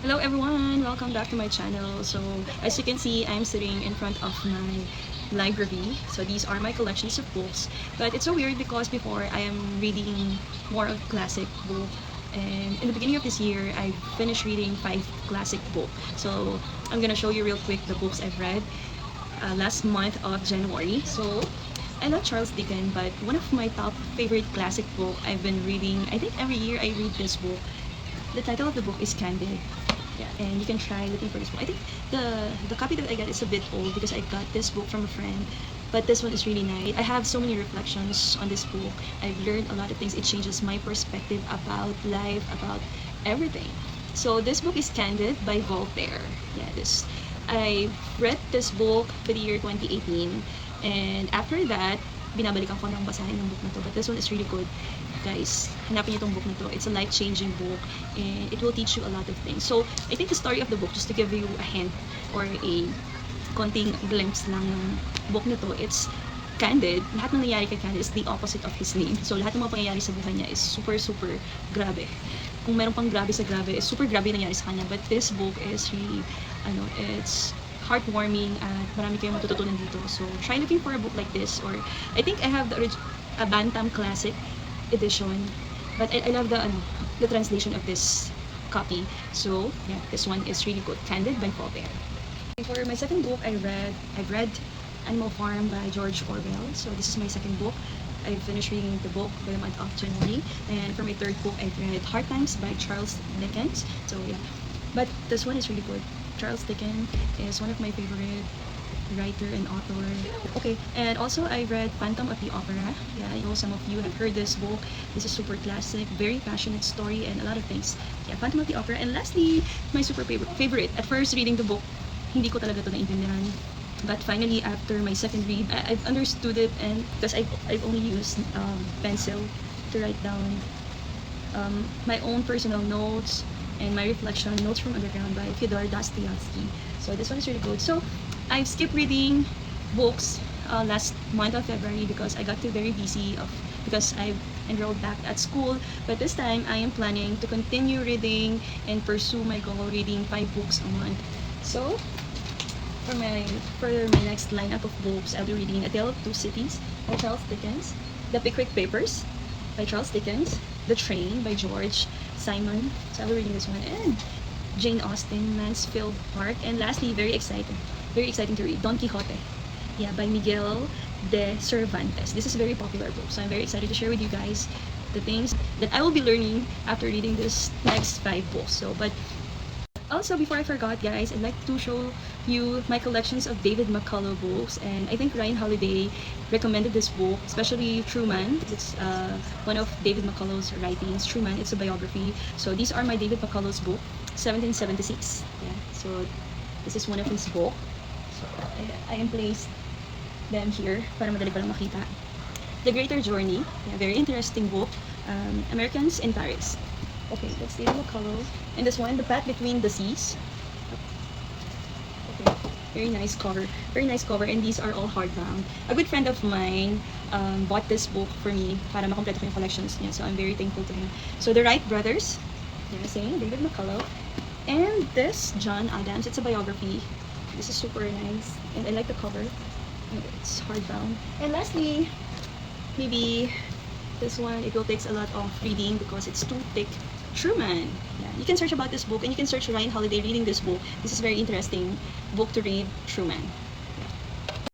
Hello everyone! Welcome back to my channel. So as you can see, I'm sitting in front of my library. So these are my collections of books. But it's so weird because before I am reading more of classic book. And in the beginning of this year, I finished reading 5 classic books. So I'm gonna show you real quick the books I've read last month of January. So I love Charles Dickens, but one of my top favorite classic book I've been reading, I think every year I read this book. The title of the book is Candid. Yeah, and you can try looking for this book. I think the copy that I got is a bit old because I got this book from a friend, but this one is really nice. I have so many reflections on this book. I've learned a lot of things. It changes my perspective about life, about everything. So this book is Candid by Voltaire. Yeah, this I read this book for the year 2018, and after that, binabalikan ko ng basahin ng book na to. But this one is really good. Guys, hanapin niyo itong book na to. It's a life-changing book and it will teach you a lot of things. So, I think the story of the book, just to give you a hint or a konting glimpse lang ng book na to, it's Candid. Lahat ng nangyayari kay Candid is the opposite of his name. So, lahat ng mga pangyayari sa buhay niya is super, super grabe. Kung meron pang grabe sa grabe, is super grabe nangyari sa kanya. But this book is really, it's heartwarming at marami kayong matututunan dito. So, try looking for a book like this. Or, I think I have a Bantam Classic edition, but I love the translation of this copy. So yeah, this one is really good. Candid by Voltaire. For my second book, I've read Animal Farm by George Orwell. So this is my second book. I finished reading the book by the month of January. And for my third book, I read Hard Times by Charles Dickens. So yeah, but this one is really good. Charles Dickens is one of my favorite writer and author. Okay, and also I read Phantom of the Opera. Yeah, I know some of you have heard this book. This is super classic, very passionate story, and a lot of things. Yeah, Phantom of the Opera. And lastly, my super favorite. At first reading the book, hindi ko talaga ito naintindihan. But finally, after my second read, I've understood it, and because I've only used pencil to write down my own personal notes and my reflection, Notes from Underground by Fyodor Dostoevsky. So this one is really good. So I've skipped reading books last month of February because I got too very busy because I've enrolled back at school. But this time, I am planning to continue reading and pursue my goal reading 5 books a month. So for my next lineup of books, I'll be reading A Tale of Two Cities by Charles Dickens, The Pickwick Papers by Charles Dickens, The Train by George Simon. So I'll be reading this one, and Jane Austen, Mansfield Park, and lastly, very exciting to read, Don Quixote, yeah, by Miguel de Cervantes. This is a very popular book, so I'm very excited to share with you guys the things that I will be learning after reading this next 5 books. So, but also, before I forgot, guys, I'd like to show you my collections of David McCullough books, and I think Ryan Holiday recommended this book, especially Truman. It's one of David McCullough's writings. Truman, it's a biography. So these are my David McCullough's book, 1776. Yeah, so this is one of his book. So I am placed them here para madali pa lang makita. The Greater Journey, yeah, very interesting book. Americans in Paris. Okay, let's David McCullough. And this one, The Path Between the Seas. Okay, very nice cover. Very nice cover, and these are all hardbound. A good friend of mine bought this book for me para makompleto ko yung collections niya. So I'm very thankful to him. So The Wright Brothers, yeah, same, David McCullough. And this, John Adams, it's a biography. This is super nice, and I like the cover. It's hardbound. And lastly, maybe this one, it will take a lot of reading because it's too thick. Truman. Yeah, you can search about this book, and you can search Ryan Holiday reading this book. This is very interesting book to read, Truman.